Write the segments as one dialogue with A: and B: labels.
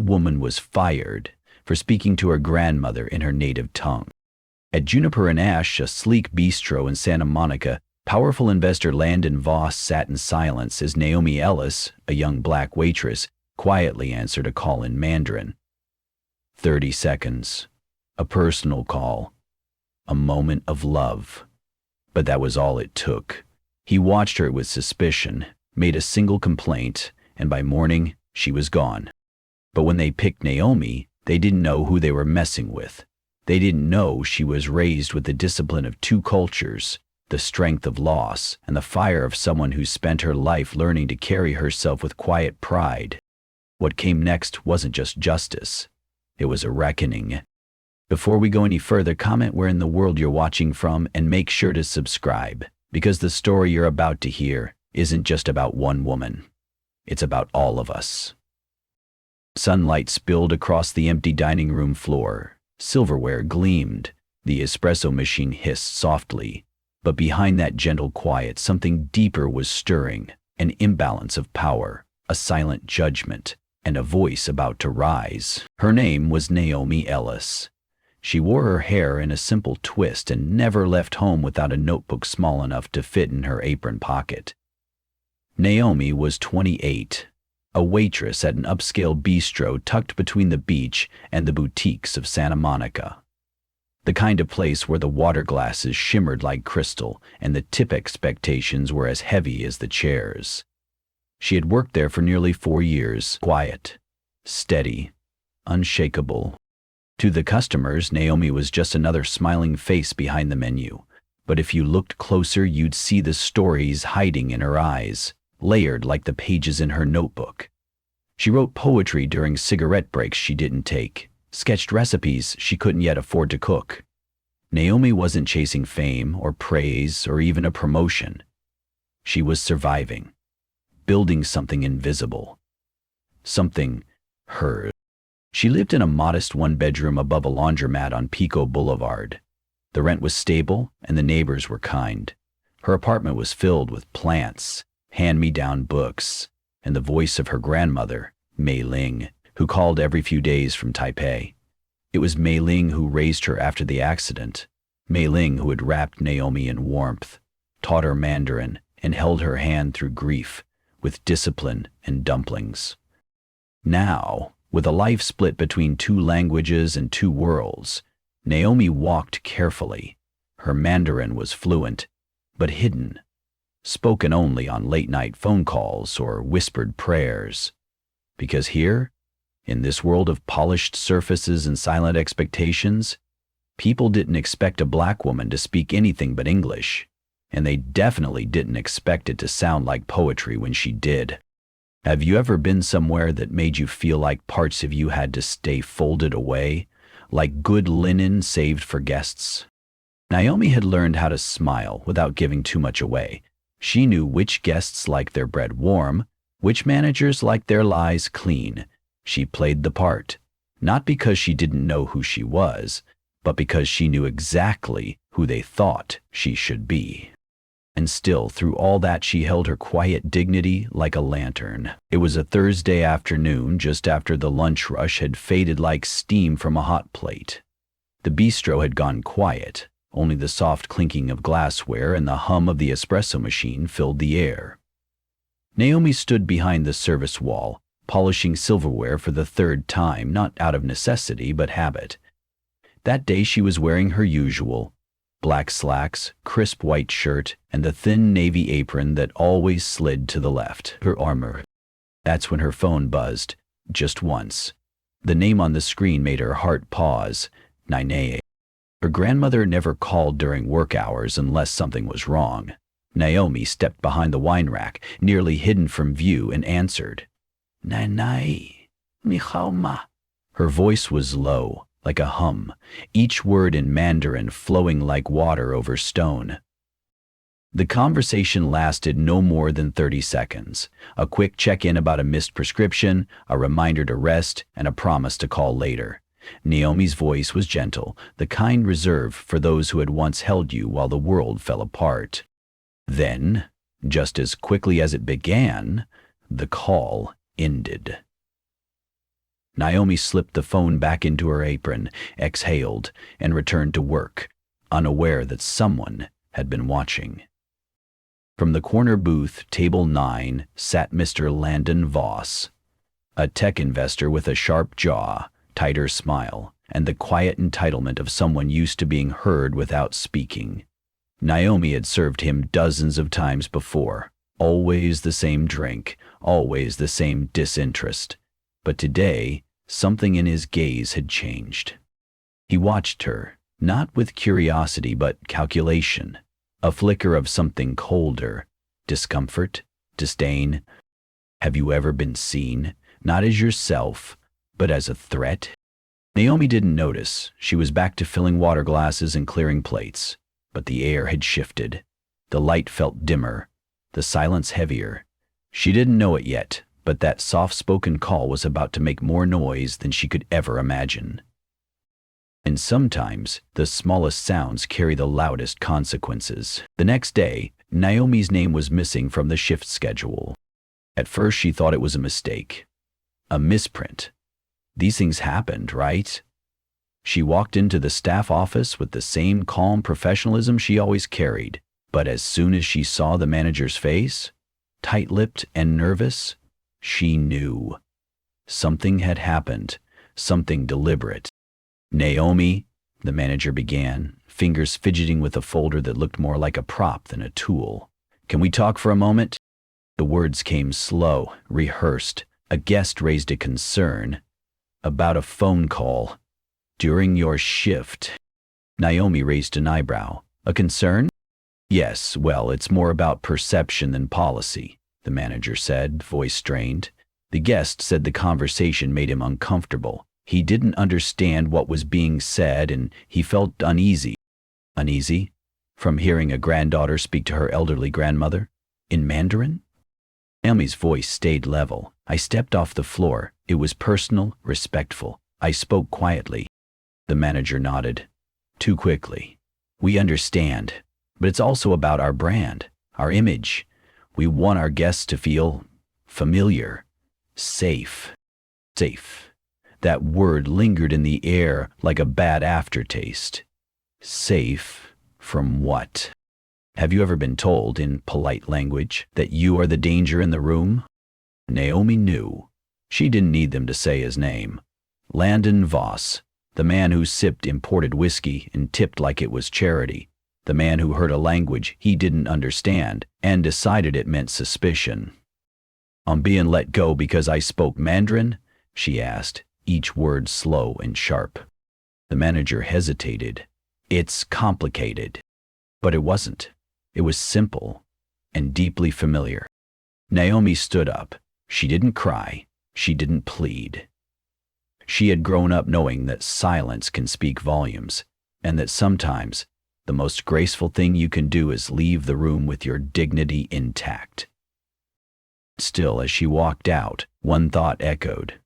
A: woman was fired for speaking to her grandmother in her native tongue. At Juniper and Ash, a sleek bistro in Santa Monica, powerful investor Landon Voss sat in silence as Naomi Ellis, a young black waitress, quietly answered a call in Mandarin. 30 seconds. A personal call. A moment of love. But that was all it took. He watched her with suspicion, made a single complaint, and by morning, she was gone. But when they picked Naomi, they didn't know who they were messing with. They didn't know she was raised with the discipline of two cultures, the strength of loss, and the fire of someone who spent her life learning to carry herself with quiet pride. What came next wasn't just justice. It was a reckoning. Before we go any further, comment where in the world you're watching from and make sure to subscribe, because the story you're about to hear isn't just about one woman. It's about all of us. Sunlight spilled across the empty dining room floor. Silverware gleamed. The espresso machine hissed softly. But behind that gentle quiet, something deeper was stirring, an imbalance of power, a silent judgment, and a voice about to rise. Her name was Naomi Ellis. She wore her hair in a simple twist and never left home without a notebook small enough to fit in her apron pocket. Naomi was 28, a waitress at an upscale bistro tucked between the beach and the boutiques of Santa Monica. The kind of place where the water glasses shimmered like crystal and the tip expectations were as heavy as the chairs. She had worked there for nearly 4 years, quiet, steady, unshakable. To the customers, Naomi was just another smiling face behind the menu. But if you looked closer, you'd see the stories hiding in her eyes, layered like the pages in her notebook. She wrote poetry during cigarette breaks she didn't take, sketched recipes she couldn't yet afford to cook. Naomi wasn't chasing fame or praise or even a promotion. She was surviving, building something invisible, something hers. She lived in a modest one-bedroom above a laundromat on Pico Boulevard. The rent was stable and the neighbors were kind. Her apartment was filled with plants, hand-me-down books, and the voice of her grandmother, Mei Ling, who called every few days from Taipei. It was Mei Ling who raised her after the accident, Mei Ling who had wrapped Naomi in warmth, taught her Mandarin, and held her hand through grief, with discipline and dumplings. Now, with a life split between 2 languages and 2 worlds, Naomi walked carefully. Her Mandarin was fluent, but hidden, spoken only on late-night phone calls or whispered prayers. Because here, in this world of polished surfaces and silent expectations, people didn't expect a black woman to speak anything but English, and they definitely didn't expect it to sound like poetry when she did. Have you ever been somewhere that made you feel like parts of you had to stay folded away, like good linen saved for guests? Naomi had learned how to smile without giving too much away. She knew which guests liked their bread warm, which managers liked their lies clean. She played the part, not because she didn't know who she was, but because she knew exactly who they thought she should be. And still, through all that, she held her quiet dignity like a lantern. It was a Thursday afternoon, just after the lunch rush had faded like steam from a hot plate. The bistro had gone quiet. Only the soft clinking of glassware and the hum of the espresso machine filled the air. Naomi stood behind the service wall, polishing silverware for the 3rd time, not out of necessity but habit. That day she was wearing her usual black slacks, crisp white shirt, and the thin navy apron that always slid to the left. Her armor. That's when her phone buzzed, just once. The name on the screen made her heart pause. Nine. Her grandmother never called during work hours unless something was wrong. Naomi stepped behind the wine rack, nearly hidden from view, and answered. Nai, ni hao ma. Her voice was low, like a hum, each word in Mandarin flowing like water over stone. The conversation lasted no more than 30 seconds. A quick check-in about a missed prescription, a reminder to rest, and a promise to call later. Naomi's voice was gentle, the kind reserved for those who had once held you while the world fell apart. Then, just as quickly as it began, the call ended. Naomi slipped the phone back into her apron, exhaled, and returned to work, unaware that someone had been watching. From the corner booth, table 9, sat Mr. Landon Voss, a tech investor with a sharp jaw, tighter smile, and the quiet entitlement of someone used to being heard without speaking. Naomi had served him dozens of times before, always the same drink, always the same disinterest. But today, something in his gaze had changed. He watched her, not with curiosity but calculation, a flicker of something colder, discomfort, disdain. Have you ever been seen, not as yourself, but as a threat? Naomi didn't notice. She was back to filling water glasses and clearing plates. But the air had shifted. The light felt dimmer, the silence heavier. She didn't know it yet, but that soft-spoken call was about to make more noise than she could ever imagine. And sometimes, the smallest sounds carry the loudest consequences. The next day, Naomi's name was missing from the shift schedule. At first she thought it was a mistake. A misprint. These things happened, right? She walked into the staff office with the same calm professionalism she always carried, but as soon as she saw the manager's face, tight-lipped and nervous, she knew. Something had happened, something deliberate. "Naomi," the manager began, fingers fidgeting with a folder that looked more like a prop than a tool. "Can we talk for a moment?" The words came slow, rehearsed. A guest raised a concern. "About a phone call. During your shift." Naomi raised an eyebrow. "A concern?" "Yes, well, it's more about perception than policy," the manager said, voice strained. The guest said the conversation made him uncomfortable. He didn't understand what was being said, and he felt uneasy. Uneasy? From hearing a granddaughter speak to her elderly grandmother? In Mandarin? Naomi's voice stayed level. "I stepped off the floor. It was personal, respectful. I spoke quietly." The manager nodded. "Too quickly. We understand. But it's also about our brand, our image. We want our guests to feel familiar, safe." Safe. That word lingered in the air like a bad aftertaste. Safe from what? Have you ever been told, in polite language, that you are the danger in the room? Naomi knew. She didn't need them to say his name. Landon Voss, the man who sipped imported whiskey and tipped like it was charity. The man who heard a language he didn't understand and decided it meant suspicion. "I'm being let go because I spoke Mandarin?" she asked, each word slow and sharp. The manager hesitated. "It's complicated." But it wasn't. It was simple and deeply familiar. Naomi stood up. She didn't cry. She didn't plead. She had grown up knowing that silence can speak volumes, and that sometimes the most graceful thing you can do is leave the room with your dignity intact. Still, as she walked out, one thought echoed.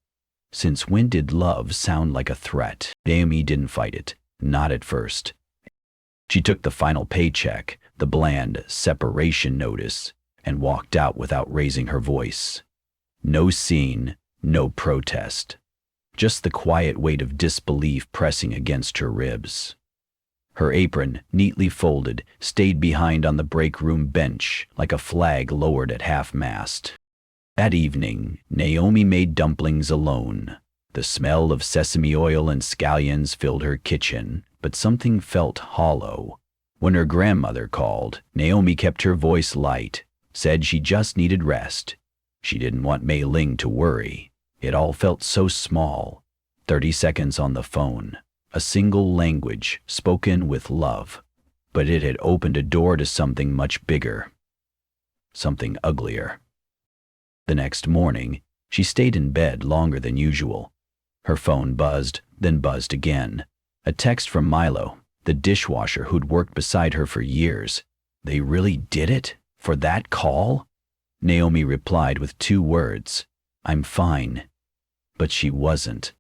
A: Since when did love sound like a threat? Naomi didn't fight it, not at first. She took the final paycheck, the bland separation notice, and walked out without raising her voice. No scene, no protest. Just the quiet weight of disbelief pressing against her ribs. Her apron, neatly folded, stayed behind on the break room bench like a flag lowered at half-mast. That evening, Naomi made dumplings alone. The smell of sesame oil and scallions filled her kitchen, but something felt hollow. When her grandmother called, Naomi kept her voice light, said she just needed rest. She didn't want Mei Ling to worry. It all felt so small. 30 seconds on the phone. A single language, spoken with love. But it had opened a door to something much bigger. Something uglier. The next morning, she stayed in bed longer than usual. Her phone buzzed, then buzzed again. A text from Milo, the dishwasher who'd worked beside her for years. They really did it? For that call? Naomi replied with 2 words. I'm fine. But she wasn't.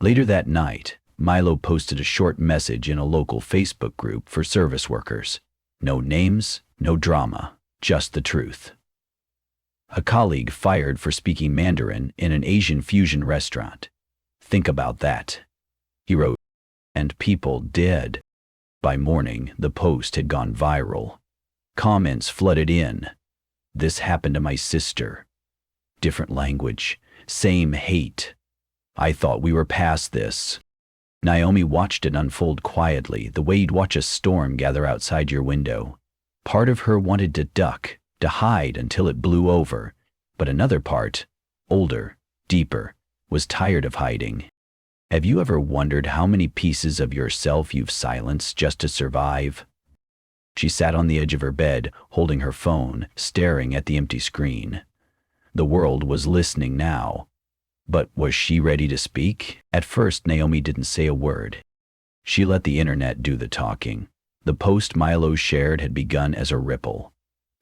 A: Later that night, Milo posted a short message in a local Facebook group for service workers. No names, no drama, just the truth. A colleague fired for speaking Mandarin in an Asian fusion restaurant. Think about that. He wrote, and people did. By morning, the post had gone viral. Comments flooded in. This happened to my sister. Different language, same hate. I thought we were past this. Naomi watched it unfold quietly, the way you'd watch a storm gather outside your window. Part of her wanted to duck, to hide until it blew over, but another part, older, deeper, was tired of hiding. Have you ever wondered how many pieces of yourself you've silenced just to survive? She sat on the edge of her bed, holding her phone, staring at the empty screen. The world was listening now. But was she ready to speak? At first, Naomi didn't say a word. She let the internet do the talking. The post Milo shared had begun as a ripple.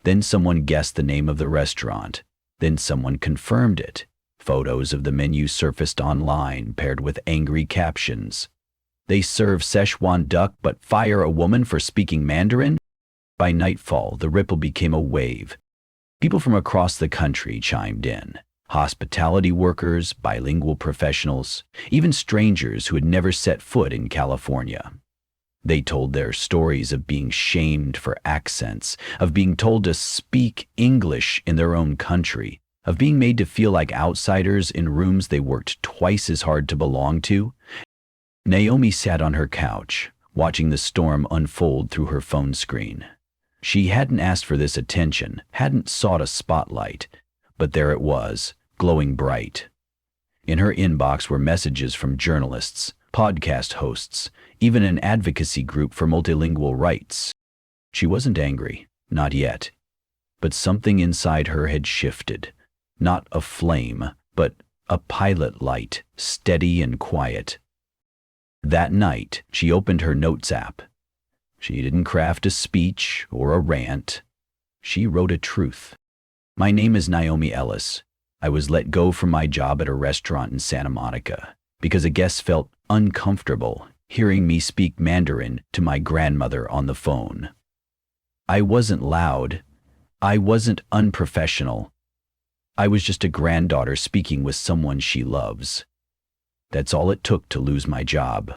A: Then someone guessed the name of the restaurant. Then someone confirmed it. Photos of the menu surfaced online, paired with angry captions. They serve Szechuan duck but fire a woman for speaking Mandarin? By nightfall, the ripple became a wave. People from across the country chimed in. Hospitality workers, bilingual professionals, even strangers who had never set foot in California. They told their stories of being shamed for accents, of being told to speak English in their own country, of being made to feel like outsiders in rooms they worked twice as hard to belong to. Naomi sat on her couch, watching the storm unfold through her phone screen. She hadn't asked for this attention, hadn't sought a spotlight, but there it was, glowing bright. In her inbox were messages from journalists, podcast hosts, even an advocacy group for multilingual rights. She wasn't angry, not yet. But something inside her had shifted. Not a flame, but a pilot light, steady and quiet. That night, she opened her notes app. She didn't craft a speech or a rant. She wrote a truth. My name is Naomi Ellis. I was let go from my job at a restaurant in Santa Monica because a guest felt uncomfortable hearing me speak Mandarin to my grandmother on the phone. I wasn't loud. I wasn't unprofessional. I was just a granddaughter speaking with someone she loves. That's all it took to lose my job.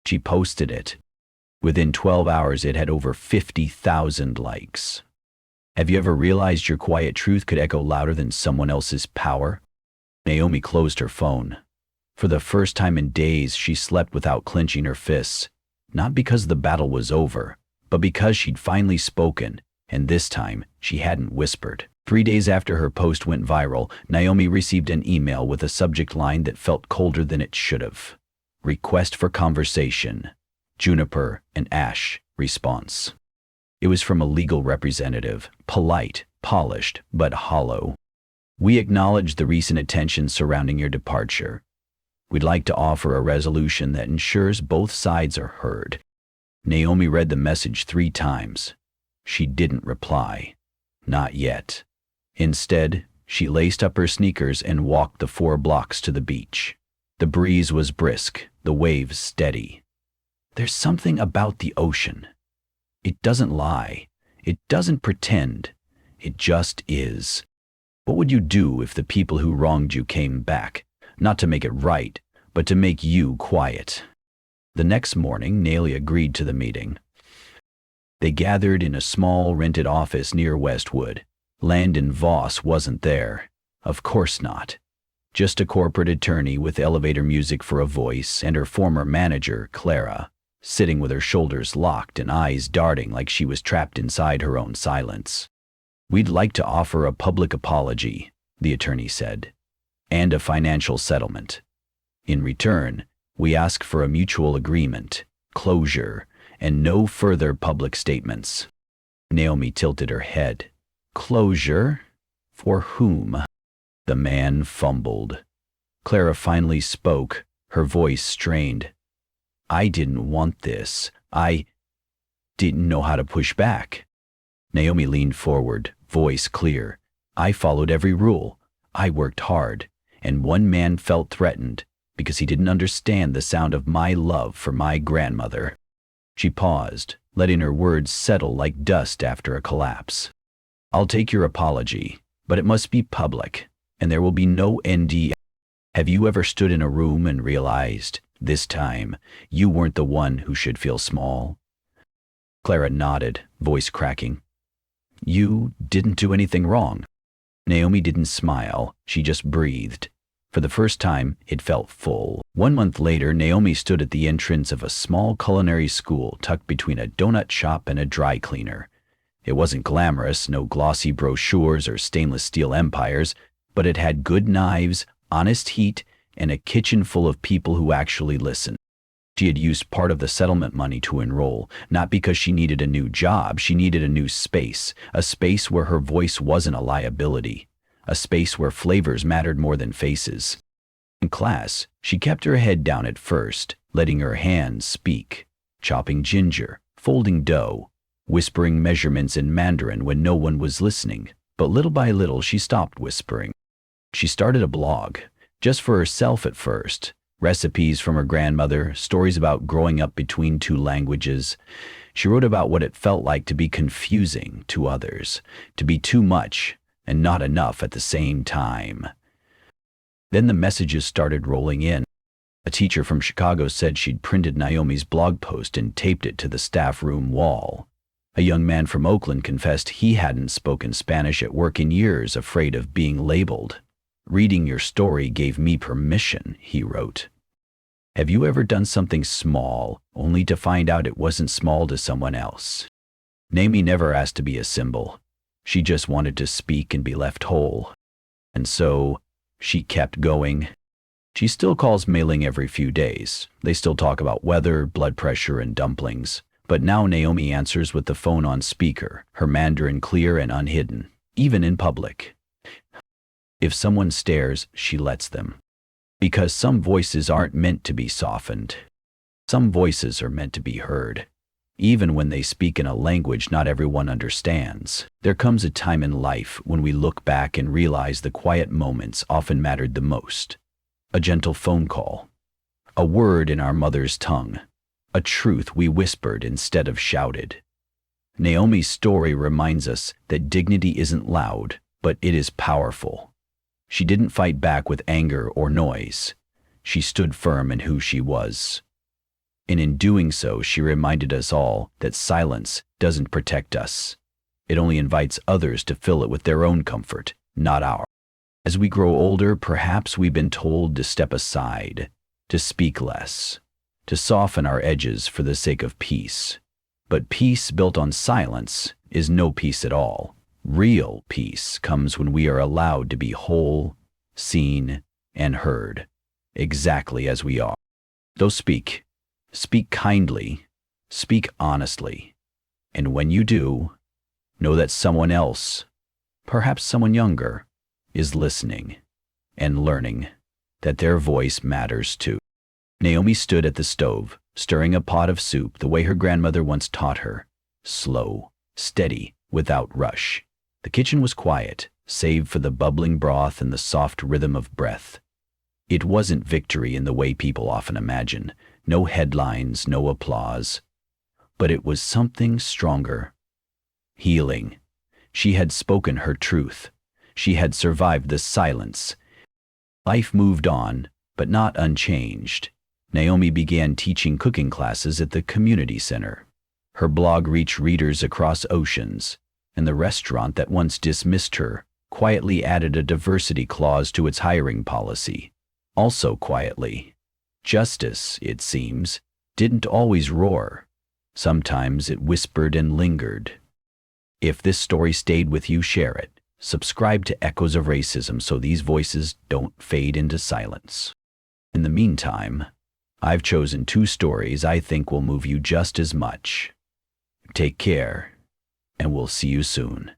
A: She posted it. Within 12 hours, it had over 50,000 likes. Have you ever realized your quiet truth could echo louder than someone else's power? Naomi closed her phone. For the first time in days, she slept without clenching her fists, not because the battle was over, but because she'd finally spoken, and this time she hadn't whispered. 3 days after her post went viral, Naomi received an email with a subject line that felt colder than it should have. Request for conversation. Juniper and Ash response. It was from a legal representative, polite, polished, but hollow. We acknowledge the recent attention surrounding your departure. We'd like to offer a resolution that ensures both sides are heard. Naomi read the message 3 times. She didn't reply. Not yet. Instead, she laced up her sneakers and walked the 4 blocks to the beach. The breeze was brisk, the waves steady. There's something about the ocean. It doesn't lie. It doesn't pretend. It just is. What would you do if the people who wronged you came back, not to make it right, but to make you quiet? The next morning, Naomi agreed to the meeting. They gathered in a small rented office near Westwood. Landon Voss wasn't there. Of course not. Just a corporate attorney with elevator music for a voice and her former manager, Clara, sitting with her shoulders locked and eyes darting like she was trapped inside her own silence. We'd like to offer a public apology, the attorney said, and a financial settlement. In return, we ask for a mutual agreement, closure, and no further public statements. Naomi tilted her head. Closure? For whom? The man fumbled. Clara finally spoke, her voice strained. I didn't want this. I didn't know how to push back. Naomi leaned forward, voice clear. I followed every rule. I worked hard, and one man felt threatened because he didn't understand the sound of my love for my grandmother. She paused, letting her words settle like dust after a collapse. I'll take your apology, but it must be public, and there will be no ND. Have you ever stood in a room and realized, this time, you weren't the one who should feel small? Clara nodded, voice cracking. You didn't do anything wrong. Naomi didn't smile, she just breathed. For the first time, it felt full. 1 month later, Naomi stood at the entrance of a small culinary school tucked between a donut shop and a dry cleaner. It wasn't glamorous, no glossy brochures or stainless steel empires, but it had good knives, honest heat, and a kitchen full of people who actually listened. She had used part of the settlement money to enroll, not because she needed a new job, she needed a new space, a space where her voice wasn't a liability, a space where flavors mattered more than faces. In class, she kept her head down at first, letting her hands speak, chopping ginger, folding dough, whispering measurements in Mandarin when no one was listening, but little by little she stopped whispering. She started a blog, just for herself at first. Recipes from her grandmother, stories about growing up between two languages. She wrote about what it felt like to be confusing to others, to be too much and not enough at the same time. Then the messages started rolling in. A teacher from Chicago said she'd printed Naomi's blog post and taped it to the staff room wall. A young man from Oakland confessed he hadn't spoken Spanish at work in years, afraid of being labeled. Reading your story gave me permission, he wrote. Have you ever done something small, only to find out it wasn't small to someone else? Naomi never asked to be a symbol. She just wanted to speak and be left whole. And so, she kept going. She still calls mailing every few days. They still talk about weather, blood pressure, and dumplings. But now Naomi answers with the phone on speaker, her Mandarin clear and unhidden, even in public. If someone stares, she lets them. Because some voices aren't meant to be softened. Some voices are meant to be heard. Even when they speak in a language not everyone understands. There comes a time in life when we look back and realize the quiet moments often mattered the most. A gentle phone call. A word in our mother's tongue. A truth we whispered instead of shouted. Naomi's story reminds us that dignity isn't loud, but it is powerful. She didn't fight back with anger or noise. She stood firm in who she was. And in doing so, she reminded us all that silence doesn't protect us. It only invites others to fill it with their own comfort, not ours. As we grow older, perhaps we've been told to step aside, to speak less, to soften our edges for the sake of peace. But peace built on silence is no peace at all. Real peace comes when we are allowed to be whole, seen, and heard, exactly as we are. So speak. Speak kindly. Speak honestly. And when you do, know that someone else, perhaps someone younger, is listening and learning that their voice matters too. Naomi stood at the stove, stirring a pot of soup the way her grandmother once taught her. Slow, steady, without rush. The kitchen was quiet, save for the bubbling broth and the soft rhythm of breath. It wasn't victory in the way people often imagine. No headlines, no applause. But it was something stronger. Healing. She had spoken her truth. She had survived the silence. Life moved on, but not unchanged. Naomi began teaching cooking classes at the community center. Her blog reached readers across oceans, and the restaurant that once dismissed her quietly added a diversity clause to its hiring policy. Also quietly. Justice, it seems, didn't always roar. Sometimes it whispered and lingered. If this story stayed with you, share it. Subscribe to Echoes of Racism so these voices don't fade into silence. In the meantime, I've chosen 2 stories I think will move you just as much. Take care, and we'll see you soon.